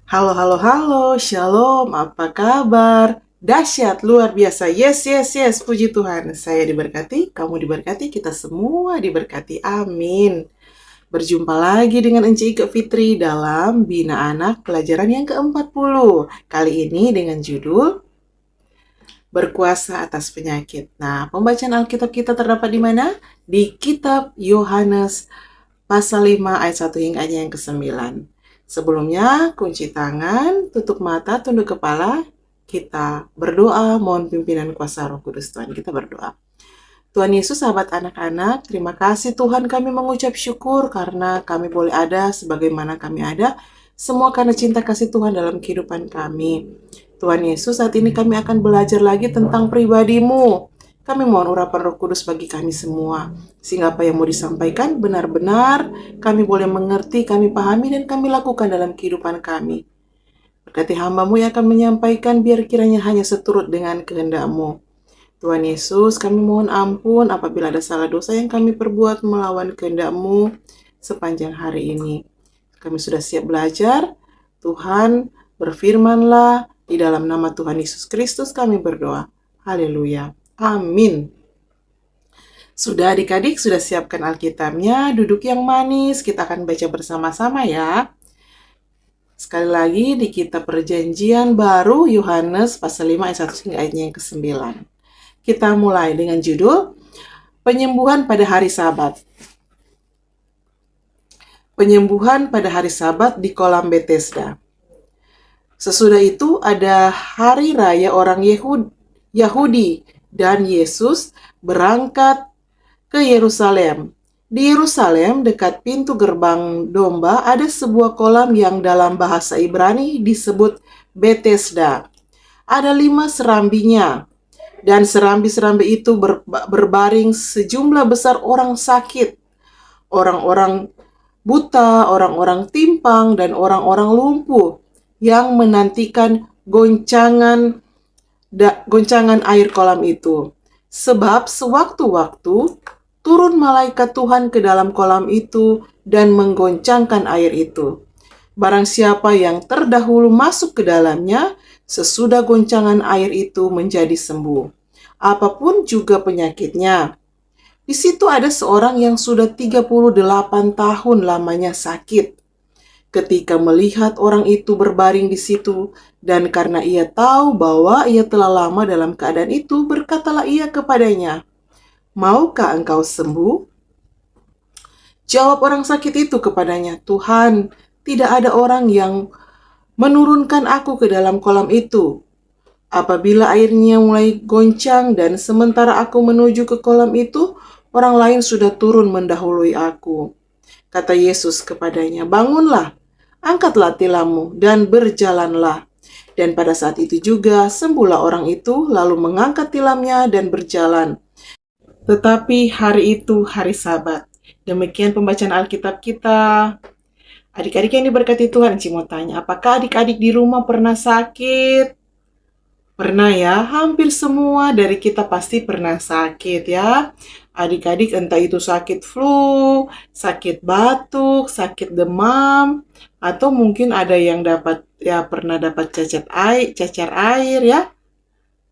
Halo, halo, halo, shalom, apa kabar? Dahsyat, luar biasa, yes, yes, yes, puji Tuhan. Saya diberkati, kamu diberkati, kita semua diberkati, amin. Berjumpa lagi dengan Ence Ike Fitri dalam Bina Anak pelajaran yang ke-40. Kali ini dengan judul Berkuasa atas penyakit. Nah, pembacaan Alkitab kita terdapat di mana? Di kitab Yohanes pasal 5 ayat 1 hingga ayat yang ke-9. Sebelumnya, kunci tangan, tutup mata, tunduk kepala, kita berdoa, mohon pimpinan kuasa Roh Kudus Tuhan. Kita berdoa. Tuhan Yesus, sahabat anak-anak, terima kasih Tuhan, kami mengucap syukur karena kami boleh ada sebagaimana kami ada, semua karena cinta kasih Tuhan dalam kehidupan kami. Tuhan Yesus, saat ini kami akan belajar lagi tentang pribadi-Mu. Kami mohon urapan Roh Kudus bagi kami semua, sehingga apa yang mau disampaikan benar-benar kami boleh mengerti, kami pahami, dan kami lakukan dalam kehidupan kami. Berkati hamba-Mu yang akan menyampaikan, biar kiranya hanya seturut dengan kehendak-Mu. Tuhan Yesus, kami mohon ampun apabila ada salah dosa yang kami perbuat melawan kehendak-Mu sepanjang hari ini. Kami sudah siap belajar. Tuhan, berfirman-Lah, di dalam nama Tuhan Yesus Kristus kami berdoa. Haleluya. Amin. Sudah adik-adik, sudah siapkan Alkitabnya, duduk yang manis, kita akan baca bersama-sama ya. Sekali lagi di kitab Perjanjian Baru Yohanes pasal 5 ayat 1 hingga ayatnya yang ke-9. Kita mulai dengan judul Penyembuhan pada hari Sabat. Penyembuhan pada hari Sabat di kolam Bethesda. Sesudah itu ada hari raya orang Yahudi dan Yesus berangkat ke Yerusalem. Di Yerusalem, dekat pintu gerbang domba, ada sebuah kolam yang dalam bahasa Ibrani disebut Bethesda. Ada 5 serambinya, dan serambi-serambi itu berbaring sejumlah besar orang sakit, orang-orang buta, orang-orang timpang, dan orang-orang lumpuh yang menantikan goncangan air kolam itu. Sebab sewaktu-waktu turun malaikat Tuhan ke dalam kolam itu dan menggoncangkan air itu. Barang siapa yang terdahulu masuk ke dalamnya, sesudah goncangan air itu menjadi sembuh. Apapun juga penyakitnya. Di situ ada seorang yang sudah 38 tahun lamanya sakit. Ketika melihat orang itu berbaring di situ, dan karena ia tahu bahwa ia telah lama dalam keadaan itu, berkatalah ia kepadanya, "Maukah engkau sembuh?" Jawab orang sakit itu kepadanya, "Tuhan, tidak ada orang yang menurunkan aku ke dalam kolam itu. Apabila airnya mulai goncang dan sementara aku menuju ke kolam itu, orang lain sudah turun mendahului aku." Kata Yesus kepadanya, "Bangunlah, angkatlah tilammu dan berjalanlah." Dan pada saat itu juga sembuhlah orang itu, lalu mengangkat tilamnya dan berjalan. Tetapi hari itu hari Sabat. Demikian pembacaan Alkitab kita. Adik-adik yang diberkati Tuhan, Ci mau tanya, apakah adik-adik di rumah pernah sakit? Pernah ya, hampir semua dari kita pasti pernah sakit ya. Adik-adik entah itu sakit flu, sakit batuk, sakit demam, atau mungkin ada yang pernah dapat cacar air ya.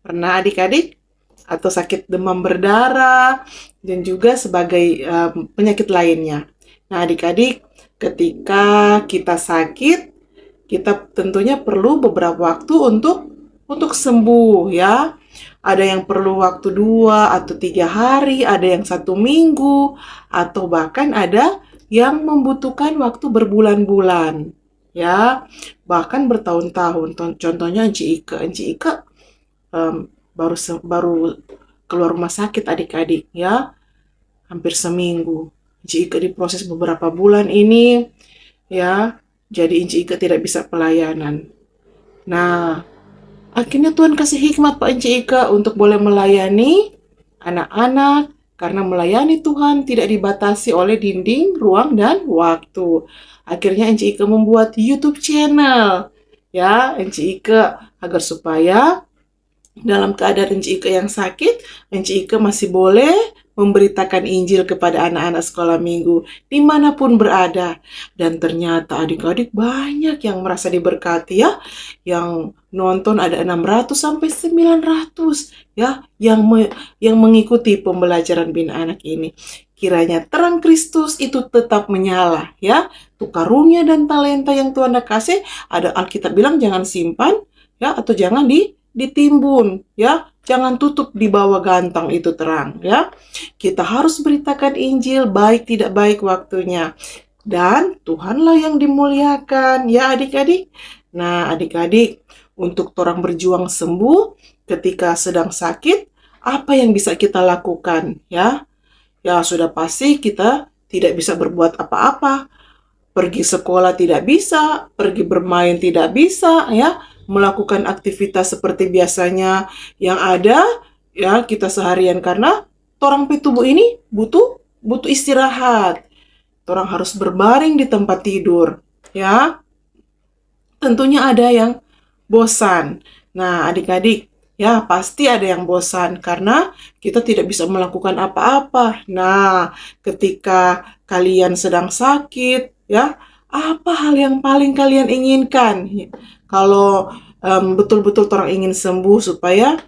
Pernah adik-adik? Atau sakit demam berdarah dan juga sebagai penyakit lainnya. Nah, adik-adik, ketika kita sakit, kita tentunya perlu beberapa waktu untuk sembuh ya. Ada yang perlu waktu 2 atau 3 hari, ada yang 1 minggu, atau bahkan ada yang membutuhkan waktu berbulan-bulan ya, bahkan bertahun-tahun. Contohnya Enci Ike baru keluar rumah sakit adik-adik ya, hampir seminggu. Enci Ike diproses beberapa bulan ini ya, jadi Enci Ike tidak bisa pelayanan. Nah, akhirnya Tuhan kasih hikmat Pak Enci Ika untuk boleh melayani anak-anak, karena melayani Tuhan tidak dibatasi oleh dinding, ruang, dan waktu. Akhirnya Enci Ika membuat YouTube channel ya, Enci Ika, agar supaya dalam keadaan Enci Ike yang sakit, Enci Ike masih boleh memberitakan Injil kepada anak-anak sekolah minggu dimanapun berada. Dan ternyata adik-adik banyak yang merasa diberkati ya. Yang nonton ada 600 sampai 900 ya yang mengikuti pembelajaran Bina Anak ini. Kiranya terang Kristus itu tetap menyala ya. Tuh karunia dan talenta yang Tuhan kasih, ada Alkitab bilang jangan simpan ya, atau jangan ditimbun ya, jangan tutup di bawah gantang itu terang ya. Kita harus beritakan Injil baik tidak baik waktunya, dan Tuhanlah yang dimuliakan ya adik-adik. Nah adik-adik, untuk orang berjuang sembuh ketika sedang sakit, apa yang bisa kita lakukan ya? Ya sudah pasti kita tidak bisa berbuat apa-apa. Pergi sekolah tidak bisa, pergi bermain tidak bisa ya, melakukan aktivitas seperti biasanya yang ada ya kita seharian, karena torang tubuh ini butuh butuh istirahat. Torang harus berbaring di tempat tidur ya. Tentunya ada yang bosan. Nah, adik-adik, ya pasti ada yang bosan karena kita tidak bisa melakukan apa-apa. Nah, ketika kalian sedang sakit, ya, apa hal yang paling kalian inginkan? Kalau betul-betul orang ingin sembuh supaya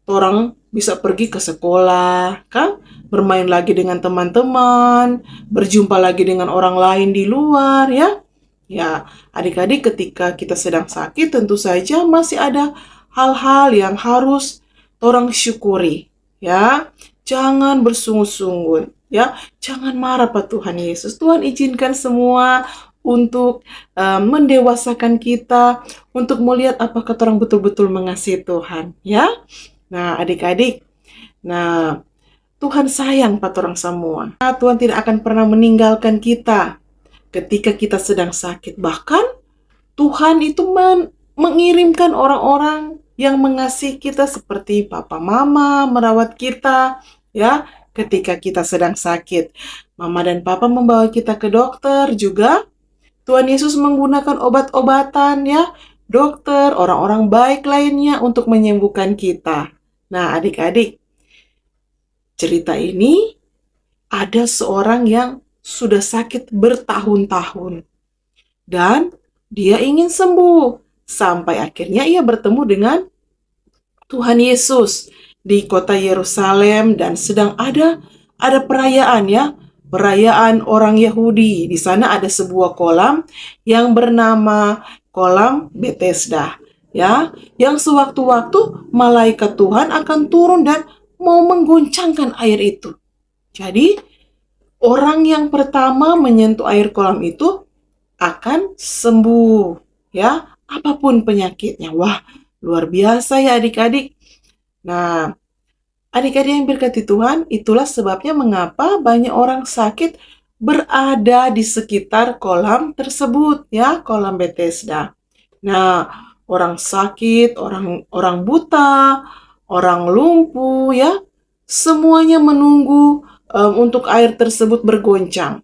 orang bisa pergi ke sekolah, kan? Bermain lagi dengan teman-teman, berjumpa lagi dengan orang lain di luar, ya. Ya, adik-adik ketika kita sedang sakit tentu saja masih ada hal-hal yang harus orang syukuri, ya. Jangan bersungut-sungut, ya. Jangan marah Pak Tuhan Yesus. Tuhan izinkan semua untuk mendewasakan kita, untuk melihat apakah orang betul-betul mengasihi Tuhan, ya. Nah, adik-adik, nah Tuhan sayang pada orang semua. Nah, Tuhan tidak akan pernah meninggalkan kita ketika kita sedang sakit. Bahkan Tuhan itu mengirimkan orang-orang yang mengasihi kita seperti papa mama merawat kita ya ketika kita sedang sakit. Mama dan papa membawa kita ke dokter juga. Tuhan Yesus menggunakan obat-obatan ya, dokter, orang-orang baik lainnya untuk menyembuhkan kita. Nah, adik-adik, cerita ini ada seorang yang sudah sakit bertahun-tahun dan dia ingin sembuh. Sampai akhirnya ia bertemu dengan Tuhan Yesus di kota Yerusalem, dan sedang ada perayaan ya, perayaan orang Yahudi. Di sana ada sebuah kolam yang bernama kolam Bethesda ya, yang sewaktu-waktu malaikat Tuhan akan turun dan mau mengguncangkan air itu. Jadi orang yang pertama menyentuh air kolam itu akan sembuh ya, apapun penyakitnya. Wah, luar biasa ya adik-adik. Nah, adik-adik yang berkati Tuhan, itulah sebabnya mengapa banyak orang sakit berada di sekitar kolam tersebut ya, kolam Bethesda. Nah, orang sakit, orang buta, orang lumpuh ya, semuanya menunggu untuk air tersebut bergoncang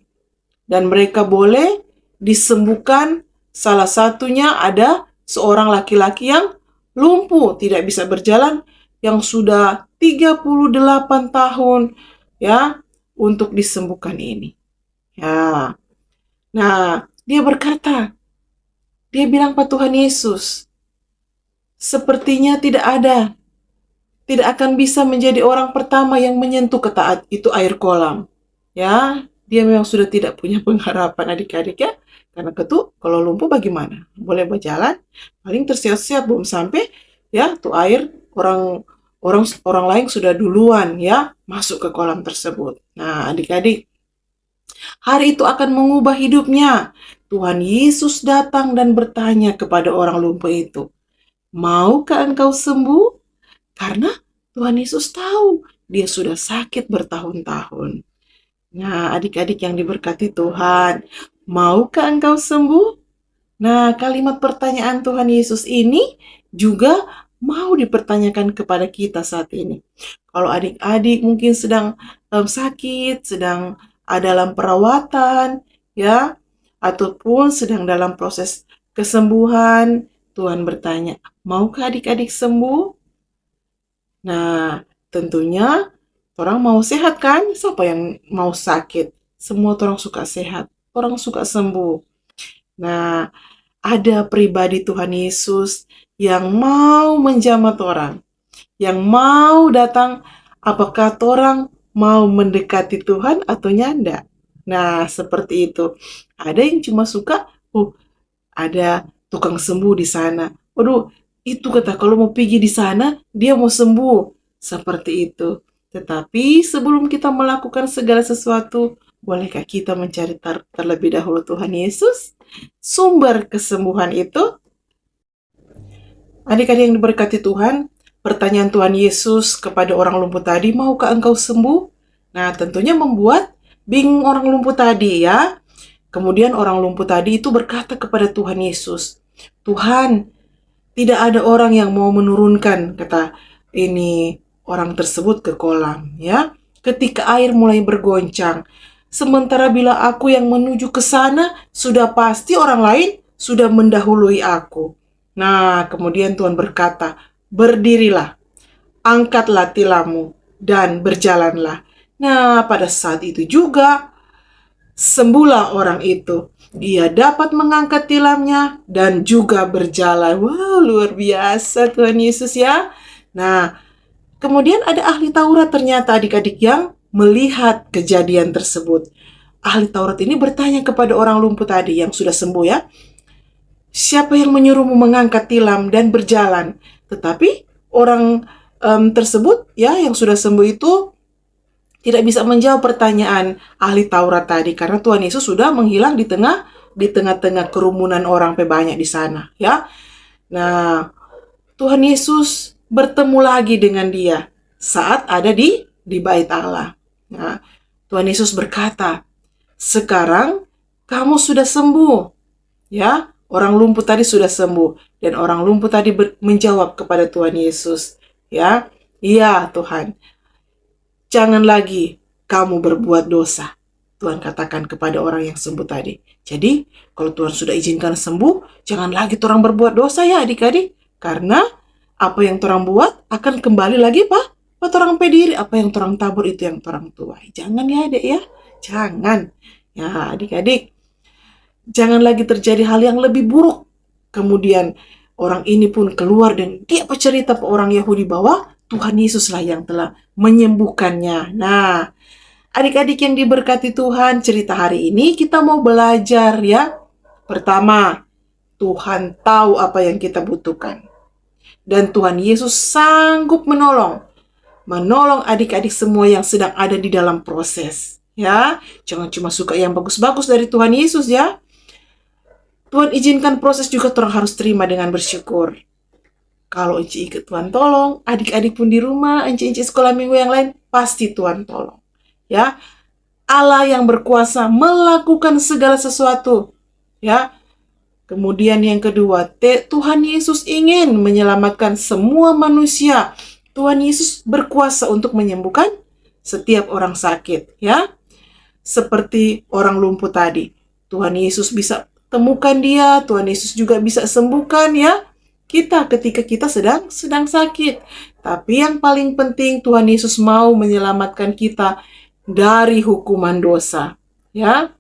dan mereka boleh disembuhkan. Salah satunya ada seorang laki-laki yang lumpuh, tidak bisa berjalan, yang sudah 38 tahun ya untuk disembuhkan ini. Ya. Nah, dia berkata, dia bilang pada Tuhan Yesus, sepertinya tidak akan bisa menjadi orang pertama yang menyentuh itu air kolam. Ya, dia memang sudah tidak punya pengharapan adik-adik ya. Karena kalau lumpuh bagaimana? Boleh berjalan, paling tersiap-siap belum sampai ya tuh air, orang lain sudah duluan ya masuk ke kolam tersebut. Nah, adik-adik, hari itu akan mengubah hidupnya. Tuhan Yesus datang dan bertanya kepada orang lumpuh itu, "Maukah engkau sembuh?" Karena Tuhan Yesus tahu dia sudah sakit bertahun-tahun. Nah, adik-adik yang diberkati Tuhan, maukah engkau sembuh? Nah, kalimat pertanyaan Tuhan Yesus ini juga mau dipertanyakan kepada kita saat ini. Kalau adik-adik mungkin sedang sakit, sedang dalam perawatan, ya, ataupun sedang dalam proses kesembuhan, Tuhan bertanya, maukah adik-adik sembuh? Nah, tentunya orang mau sehat kan? Siapa yang mau sakit? Semua orang suka sehat, orang suka sembuh. Nah, ada pribadi Tuhan Yesus yang mau menjamah orang, yang mau datang, apakah orang mau mendekati Tuhan atau nyanda? Nah, seperti itu. Ada yang cuma suka, ada tukang sembuh di sana. Waduh, itu kata kalau mau pergi di sana, dia mau sembuh. Seperti itu. Tetapi sebelum kita melakukan segala sesuatu, bolehkah kita mencari terlebih dahulu Tuhan Yesus? Sumber kesembuhan itu. Adik-adik yang diberkati Tuhan, pertanyaan Tuhan Yesus kepada orang lumpuh tadi, maukah engkau sembuh? Nah, tentunya membuat bingung orang lumpuh tadi ya. Kemudian orang lumpuh tadi itu berkata kepada Tuhan Yesus, Tuhan, tidak ada orang yang mau menurunkan, kata ini orang tersebut ke kolam ya. Ketika air mulai bergoncang, sementara bila aku yang menuju ke sana, sudah pasti orang lain sudah mendahului aku. Nah, kemudian Tuhan berkata, berdirilah, angkatlah tilammu, dan berjalanlah. Nah, pada saat itu juga, sembuhlah orang itu. Dia dapat mengangkat tilamnya dan juga berjalan. Wow, luar biasa Tuhan Yesus ya. Nah, kemudian ada ahli Taurat ternyata adik-adik yang melihat kejadian tersebut. Ahli Taurat ini bertanya kepada orang lumpuh tadi yang sudah sembuh ya, siapa yang menyuruhmu mengangkat tilam dan berjalan? Tetapi orang tersebut ya yang sudah sembuh itu tidak bisa menjawab pertanyaan ahli Taurat tadi karena Tuhan Yesus sudah menghilang di tengah-tengah kerumunan orang banyak di sana ya. Nah, Tuhan Yesus bertemu lagi dengan dia saat ada di bait Allah. Nah, Tuhan Yesus berkata, "Sekarang kamu sudah sembuh." Ya, orang lumpuh tadi sudah sembuh dan orang lumpuh tadi menjawab kepada Tuhan Yesus, ya, "Iya, Tuhan. Jangan lagi kamu berbuat dosa." Tuhan katakan kepada orang yang sembuh tadi. Jadi, kalau Tuhan sudah izinkan sembuh, jangan lagi orang berbuat dosa ya adik-adik. Karena apa yang orang buat akan kembali lagi Pak. Pak orang pediri, apa yang orang tabur itu yang orang tuai. Jangan ya adik ya. Jangan. Ya adik-adik. Jangan lagi terjadi hal yang lebih buruk. Kemudian orang ini pun keluar dan dia bercerita ke orang Yahudi bahwa Tuhan Yesuslah yang telah menyembuhkannya. Nah, adik-adik yang diberkati Tuhan, cerita hari ini kita mau belajar ya. Pertama, Tuhan tahu apa yang kita butuhkan. Dan Tuhan Yesus sanggup menolong. Menolong adik-adik semua yang sedang ada di dalam proses. Ya, jangan cuma suka yang bagus-bagus dari Tuhan Yesus ya. Tuhan izinkan proses juga orang harus terima dengan bersyukur. Kalau Enci ikut Tuhan tolong, adik-adik pun di rumah, Enci sekolah minggu yang lain, pasti Tuhan tolong. Ya, Allah yang berkuasa melakukan segala sesuatu. Ya, kemudian yang kedua, Tuhan Yesus ingin menyelamatkan semua manusia. Tuhan Yesus berkuasa untuk menyembuhkan setiap orang sakit. Ya, seperti orang lumpuh tadi. Tuhan Yesus bisa temukan dia, Tuhan Yesus juga bisa sembuhkan ya kita ketika kita sedang sakit. Tapi yang paling penting Tuhan Yesus mau menyelamatkan kita dari hukuman dosa. Ya.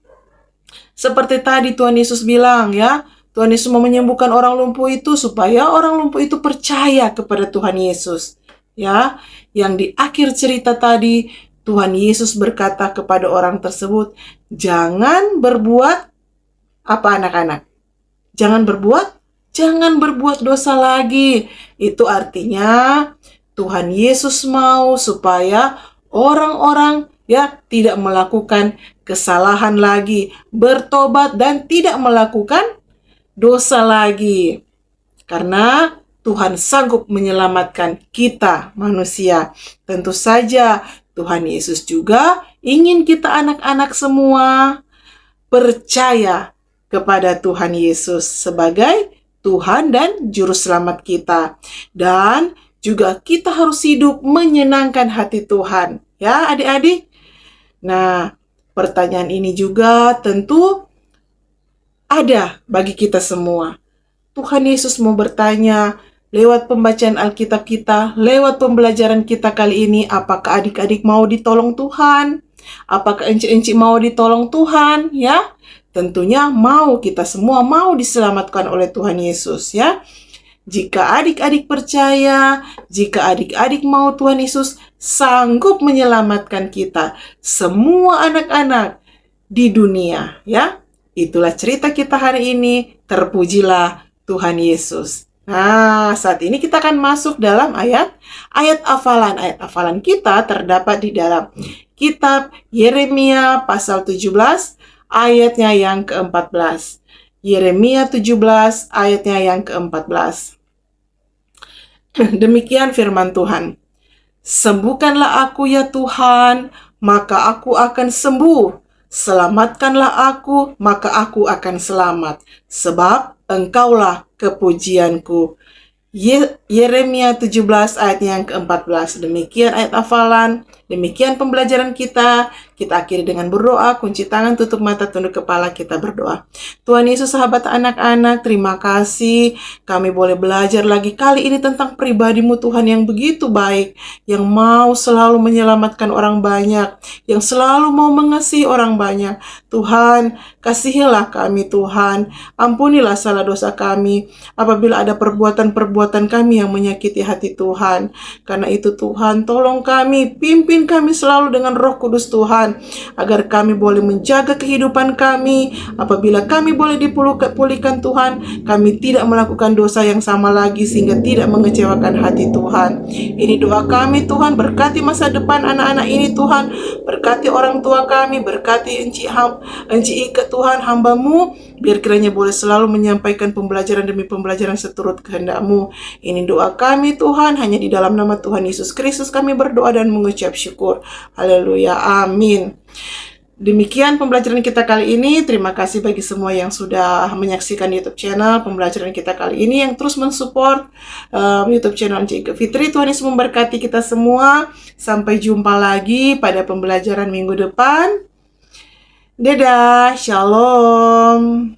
Seperti tadi Tuhan Yesus bilang ya, Tuhan Yesus mau menyembuhkan orang lumpuh itu supaya orang lumpuh itu percaya kepada Tuhan Yesus. Ya, yang di akhir cerita tadi Tuhan Yesus berkata kepada orang tersebut, "Jangan berbuat apa anak-anak? Jangan berbuat dosa lagi." Itu artinya Tuhan Yesus mau supaya orang-orang ya tidak melakukan kesalahan lagi, bertobat dan tidak melakukan dosa lagi. Karena Tuhan sanggup menyelamatkan kita manusia. Tentu saja Tuhan Yesus juga ingin kita anak-anak semua percaya kepada Tuhan Yesus sebagai Tuhan dan Juru Selamat kita. Dan juga kita harus hidup menyenangkan hati Tuhan. Ya adik-adik. Nah, pertanyaan ini juga tentu ada bagi kita semua. Tuhan Yesus mau bertanya, lewat pembacaan Alkitab kita, lewat pembelajaran kita kali ini, apakah adik-adik mau ditolong Tuhan? Apakah encik-encik mau ditolong Tuhan? Ya, tentunya mau, kita semua mau diselamatkan oleh Tuhan Yesus ya. Jika adik-adik percaya, jika adik-adik mau Tuhan Yesus sanggup menyelamatkan kita, semua anak-anak di dunia ya. Itulah cerita kita hari ini. Terpujilah Tuhan Yesus. Nah, saat ini kita akan masuk dalam ayat hafalan. Ayat hafalan kita terdapat di dalam kitab Yeremia pasal 17 ayatnya yang ke-14. Yeremia 17 ayatnya yang ke-14. Demikian firman Tuhan. Sembuhkanlah aku ya Tuhan, maka aku akan sembuh. Selamatkanlah aku, maka aku akan selamat. Sebab Engkaulah kepujianku. Yeremia 17 ayat yang ke-14. Demikian ayat hafalan, demikian pembelajaran kita. Kita akhiri dengan berdoa, kunci tangan, tutup mata, tunduk kepala, kita berdoa. Tuhan Yesus, sahabat anak-anak, terima kasih kami boleh belajar lagi kali ini tentang pribadi-Mu Tuhan yang begitu baik, yang mau selalu menyelamatkan orang banyak, yang selalu mau mengasihi orang banyak. Tuhan, kasihilah kami Tuhan, ampunilah salah dosa kami apabila ada perbuatan-perbuatan kami yang menyakiti hati Tuhan. Karena itu Tuhan, tolong kami, pimpin kami selalu dengan Roh Kudus Tuhan, agar kami boleh menjaga kehidupan kami. Apabila kami boleh dipulihkan Tuhan, kami tidak melakukan dosa yang sama lagi sehingga tidak mengecewakan hati Tuhan. Ini doa kami Tuhan, berkati masa depan anak-anak ini Tuhan, berkati orang tua kami, berkati Encik Ike Tuhan, hamba-Mu, biar kiranya boleh selalu menyampaikan pembelajaran demi pembelajaran seturut kehendak-Mu. Ini doa kami Tuhan, hanya di dalam nama Tuhan Yesus Kristus kami berdoa dan mengucap syukur. Haleluya, amin. Demikian pembelajaran kita kali ini. Terima kasih bagi semua yang sudah menyaksikan YouTube channel pembelajaran kita kali ini, yang terus mensupport YouTube channel Encik Ike Fitri. Tuhan Yesus memberkati kita semua. Sampai jumpa lagi pada pembelajaran minggu depan. Dadah, shalom.